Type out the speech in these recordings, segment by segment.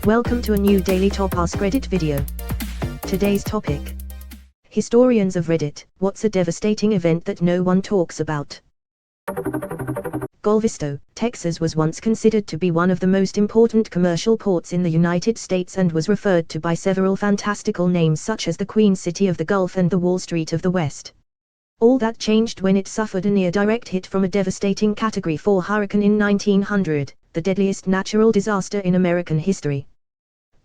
Welcome to a new daily top Askreddit video. Today's topic. Historians of Reddit, what's a devastating event that no one talks about? Galveston, Texas was once considered to be one of the most important commercial ports in the United States and was referred to by several fantastical names such as the Queen City of the Gulf and the Wall Street of the West. All that changed when it suffered a near-direct hit from a devastating Category 4 hurricane in 1900, the deadliest natural disaster in American history.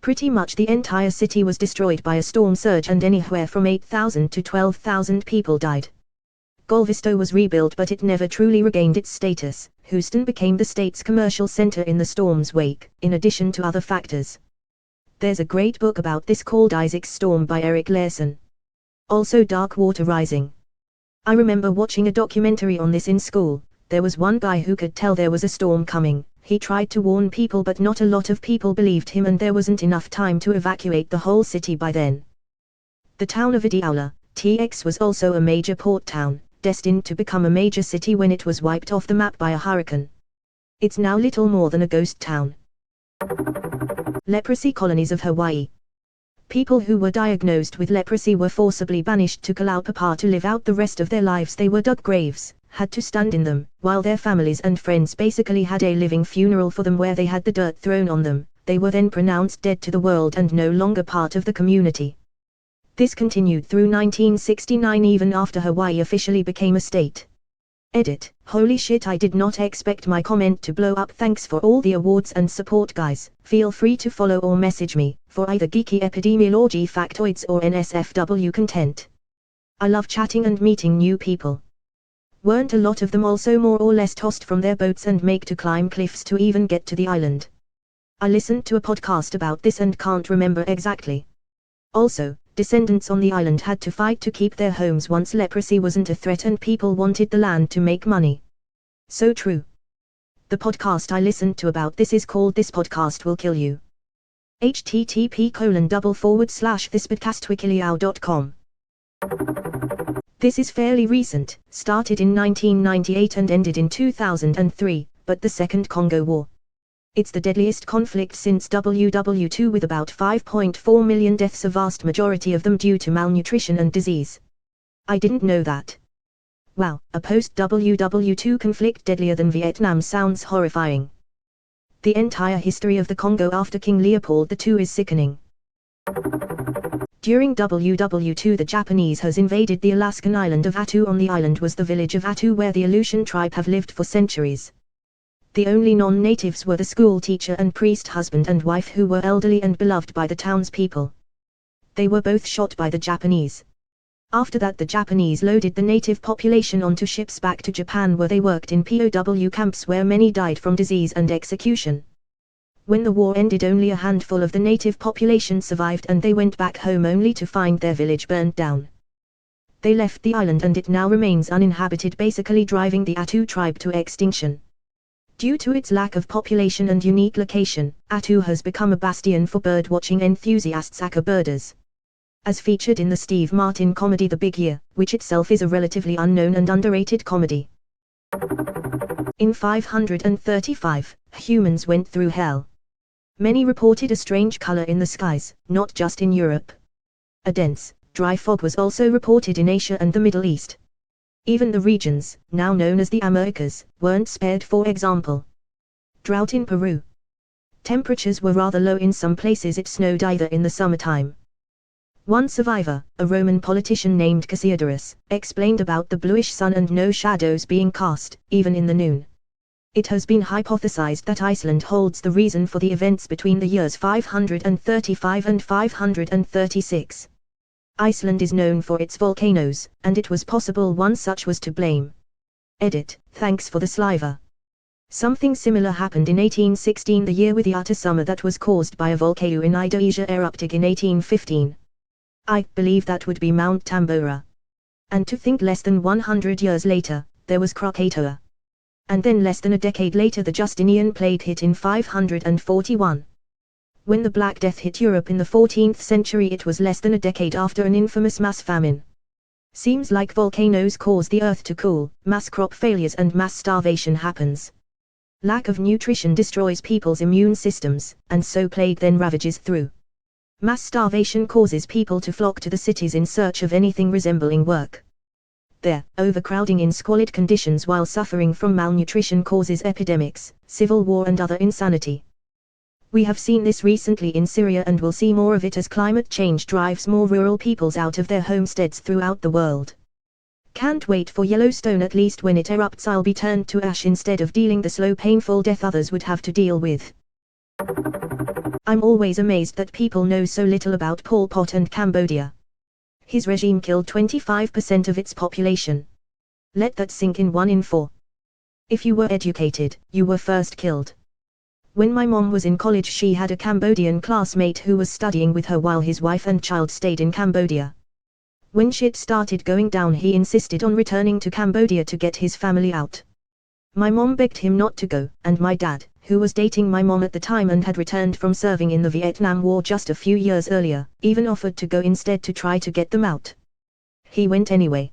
Pretty much the entire city was destroyed by a storm surge and anywhere from 8,000 to 12,000 people died. Galveston was rebuilt but it never truly regained its status. Houston became the state's commercial center in the storm's wake, in addition to other factors. There's a great book about this called Isaac's Storm by Eric Larson. Also Dark Water Rising. I remember watching a documentary on this in school. There was one guy who could tell there was a storm coming. He tried to warn people but not a lot of people believed him and there wasn't enough time to evacuate the whole city by then. The town of Ideaula, TX was also a major port town, destined to become a major city when it was wiped off the map by a hurricane. It's now little more than a ghost town. Leprosy colonies of Hawaii. People who were diagnosed with leprosy were forcibly banished to Kalaupapa to live out the rest of their lives. They were dug graves, had to stand in them, while their families and friends basically had a living funeral for them where they had the dirt thrown on them. They were then pronounced dead to the world and no longer part of the community. This continued through 1969 even after Hawaii officially became a state. Edit. Holy shit, I did not expect my comment to blow up. Thanks for all the awards and support, guys. Feel free to follow or message me for either geeky epidemiology factoids or NSFW content. I love chatting and meeting new people. Weren't a lot of them also more or less tossed from their boats and make to climb cliffs to even get to the island? I listened to a podcast about this and can't remember exactly. Also, descendants on the island had to fight to keep their homes once leprosy wasn't a threat and people wanted the land to make money. So true. The podcast I listened to about this is called This Podcast Will Kill You. http://thispodcastwikileao.com. This is fairly recent, started in 1998 and ended in 2003, but the Second Congo War. It's the deadliest conflict since WW2 with about 5.4 million deaths, a vast majority of them due to malnutrition and disease. I didn't know that. Wow, a post-WW2 conflict deadlier than Vietnam sounds horrifying. The entire history of the Congo after King Leopold II is sickening. During WW2 the Japanese has invaded the Alaskan island of Attu. On the island was the village of Attu where the Aleutian tribe have lived for centuries. The only non-natives were the school teacher and priest husband and wife who were elderly and beloved by the townspeople. They were both shot by the Japanese. After that the Japanese loaded the native population onto ships back to Japan where they worked in POW camps where many died from disease and execution. When the war ended only a handful of the native population survived and they went back home only to find their village burned down. They left the island and it now remains uninhabited, basically driving the Attu tribe to extinction. Due to its lack of population and unique location, Attu has become a bastion for birdwatching enthusiasts, aka birders. As featured in the Steve Martin comedy The Big Year, which itself is a relatively unknown and underrated comedy. In 535, humans went through hell. Many reported a strange color in the skies, not just in Europe. A dense, dry fog was also reported in Asia and the Middle East. Even the regions, now known as the Americas, weren't spared. For example, drought in Peru. Temperatures were rather low in some places. It snowed either in the summertime. One survivor, a Roman politician named Cassiodorus, explained about the bluish sun and no shadows being cast, even in the noon. It has been hypothesized that Iceland holds the reason for the events between the years 535 and 536. Iceland is known for its volcanoes, and it was possible one such was to blame. Edit. Thanks for the sliver. Something similar happened in 1816, the year with the utter summer that was caused by a volcano in Indonesia erupting in 1815. I believe that would be Mount Tambora. And to think less than 100 years later, there was Krakatoa. And then less than a decade later the Justinian plague hit in 541. When the Black Death hit Europe in the 14th century it was less than a decade after an infamous mass famine. Seems like volcanoes cause the earth to cool, mass crop failures and mass starvation happens. Lack of nutrition destroys people's immune systems, and so plague then ravages through. Mass starvation causes people to flock to the cities in search of anything resembling work. There, overcrowding in squalid conditions while suffering from malnutrition causes epidemics, civil war and other insanity. We have seen this recently in Syria and will see more of it as climate change drives more rural peoples out of their homesteads throughout the world. Can't wait for Yellowstone. At least when it erupts I'll be turned to ash instead of dealing the slow painful death others would have to deal with. I'm always amazed that people know so little about Pol Pot and Cambodia. His regime killed 25% of its population. Let that sink in. 1 in 4. If you were educated, you were first killed. When my mom was in college she had a Cambodian classmate who was studying with her while his wife and child stayed in Cambodia. When shit started going down he insisted on returning to Cambodia to get his family out. My mom begged him not to go, and my dad, who was dating my mom at the time and had returned from serving in the Vietnam War just a few years earlier, even offered to go instead to try to get them out. He went anyway.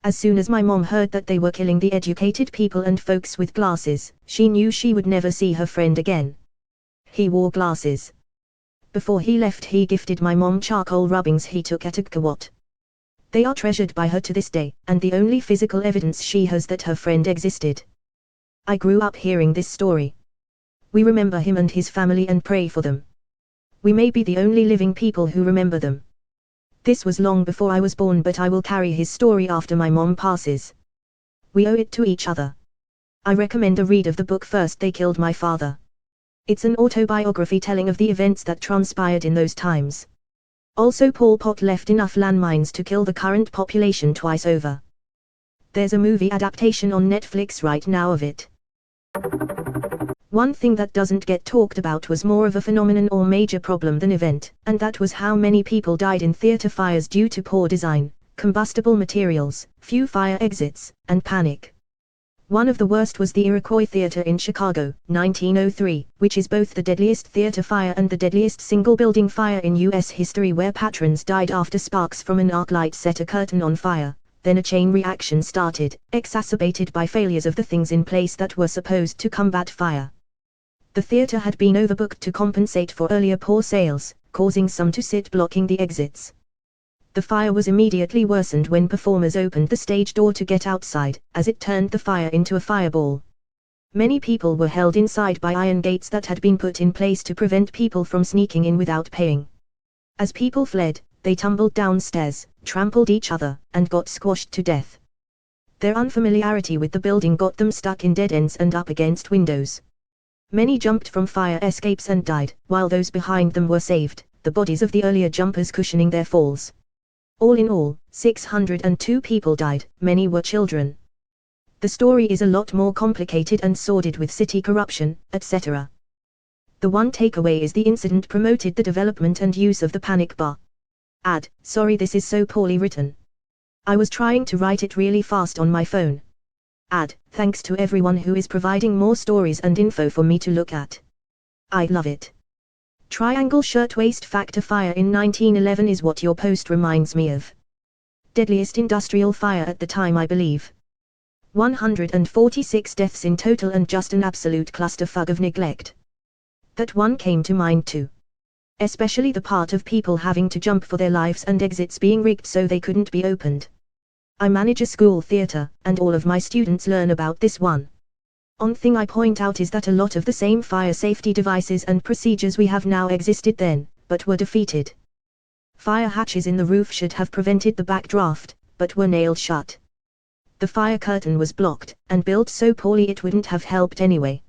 As soon as my mom heard that they were killing the educated people and folks with glasses, she knew she would never see her friend again. He wore glasses. Before he left he gifted my mom charcoal rubbings he took at Angkor Wat. They are treasured by her to this day, and the only physical evidence she has that her friend existed. I grew up hearing this story. We remember him and his family and pray for them. We may be the only living people who remember them. This was long before I was born, but I will carry his story after my mom passes. We owe it to each other. I recommend a read of the book First They Killed My Father. It's an autobiography telling of the events that transpired in those times. Also Pol Pot left enough landmines to kill the current population twice over. There's a movie adaptation on Netflix right now of it. One thing that doesn't get talked about was more of a phenomenon or major problem than event, and that was how many people died in theater fires due to poor design, combustible materials, few fire exits, and panic. One of the worst was the Iroquois Theater in Chicago, 1903, which is both the deadliest theater fire and the deadliest single-building fire in U.S. history, where patrons died after sparks from an arc light set a curtain on fire. Then a chain reaction started, exacerbated by failures of the things in place that were supposed to combat fire. The theater had been overbooked to compensate for earlier poor sales, causing some to sit blocking the exits. The fire was immediately worsened when performers opened the stage door to get outside, as it turned the fire into a fireball. Many people were held inside by iron gates that had been put in place to prevent people from sneaking in without paying. As people fled, they tumbled downstairs, trampled each other, and got squashed to death. Their unfamiliarity with the building got them stuck in dead ends and up against windows. Many jumped from fire escapes and died, while those behind them were saved, the bodies of the earlier jumpers cushioning their falls. All in all, 602 people died, many were children. The story is a lot more complicated and sordid with city corruption, etc. The one takeaway is the incident promoted the development and use of the panic bar. Sorry this is so poorly written. I was trying to write it really fast on my phone. Thanks to everyone who is providing more stories and info for me to look at. I love it. Triangle Shirtwaist Factor Fire in 1911 is what your post reminds me of. Deadliest industrial fire at the time, I believe. 146 deaths in total and just an absolute clusterfuck of neglect. That one came to mind too. Especially the part of people having to jump for their lives and exits being rigged so they couldn't be opened. I manage a school theater, and all of my students learn about this one. One thing I point out is that a lot of the same fire safety devices and procedures we have now existed then, but were defeated. Fire hatches in the roof should have prevented the backdraft, but were nailed shut. The fire curtain was blocked, and built so poorly it wouldn't have helped anyway.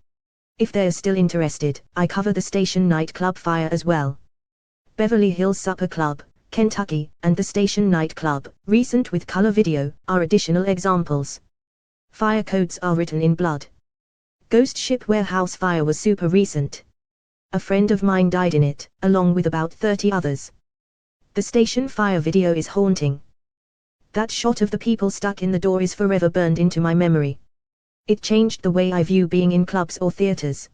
If they're still interested, I cover the station nightclub fire as well. Beverly Hills Supper Club, Kentucky, and the station nightclub, recent with color video, are additional examples. Fire codes are written in blood. Ghost Ship Warehouse fire was super recent. A friend of mine died in it, along with about 30 others. The station fire video is haunting. That shot of the people stuck in the door is forever burned into my memory. It changed the way I view being in clubs or theaters.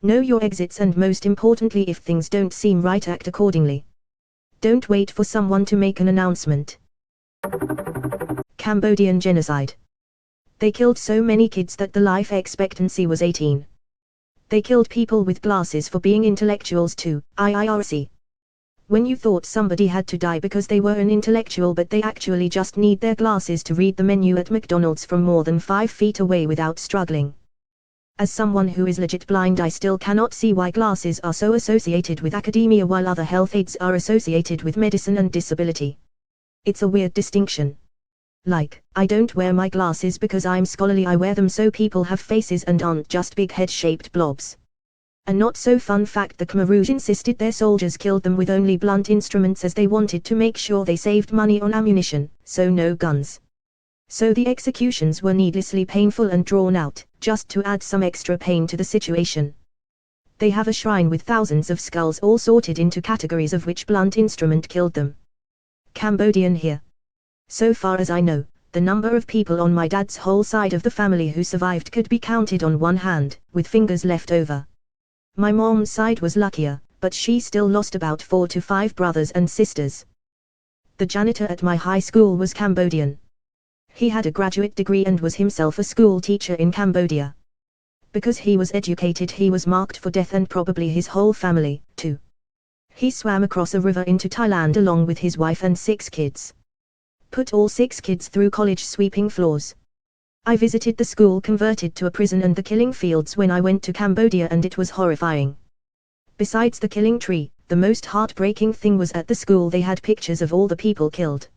Know your exits, and most importantly, if things don't seem right, act accordingly. Don't wait for someone to make an announcement. Cambodian genocide. They killed so many kids that the life expectancy was 18. They killed people with glasses for being intellectuals too, IIRC. When you thought somebody had to die because they were an intellectual but they actually just need their glasses to read the menu at McDonald's from more than 5 feet away without struggling. As someone who is legit blind, I still cannot see why glasses are so associated with academia while other health aids are associated with medicine and disability. It's a weird distinction. Like, I don't wear my glasses because I'm scholarly, I wear them so people have faces and aren't just big head-shaped blobs. A not so fun fact: the Khmer Rouge insisted their soldiers killed them with only blunt instruments as they wanted to make sure they saved money on ammunition, so no guns. So the executions were needlessly painful and drawn out, just to add some extra pain to the situation. They have a shrine with thousands of skulls all sorted into categories of which blunt instrument killed them. Cambodian here. So far as I know, the number of people on my dad's whole side of the family who survived could be counted on one hand, with fingers left over. My mom's side was luckier, but she still lost about 4 to 5 brothers and sisters. The janitor at my high school was Cambodian. He had a graduate degree and was himself a school teacher in Cambodia. Because he was educated, he was marked for death, and probably his whole family, too. He swam across a river into Thailand along with his wife and 6 kids. Put all 6 kids through college sweeping floors. I visited the school converted to a prison and the killing fields when I went to Cambodia, and it was horrifying. Besides the killing tree, the most heartbreaking thing was at the school they had pictures of all the people killed.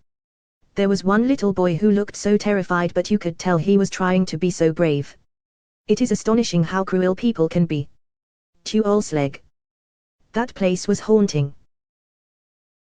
There was one little boy who looked so terrified, but you could tell he was trying to be so brave. It is astonishing how cruel people can be. Tuol Sleng. That place was haunting.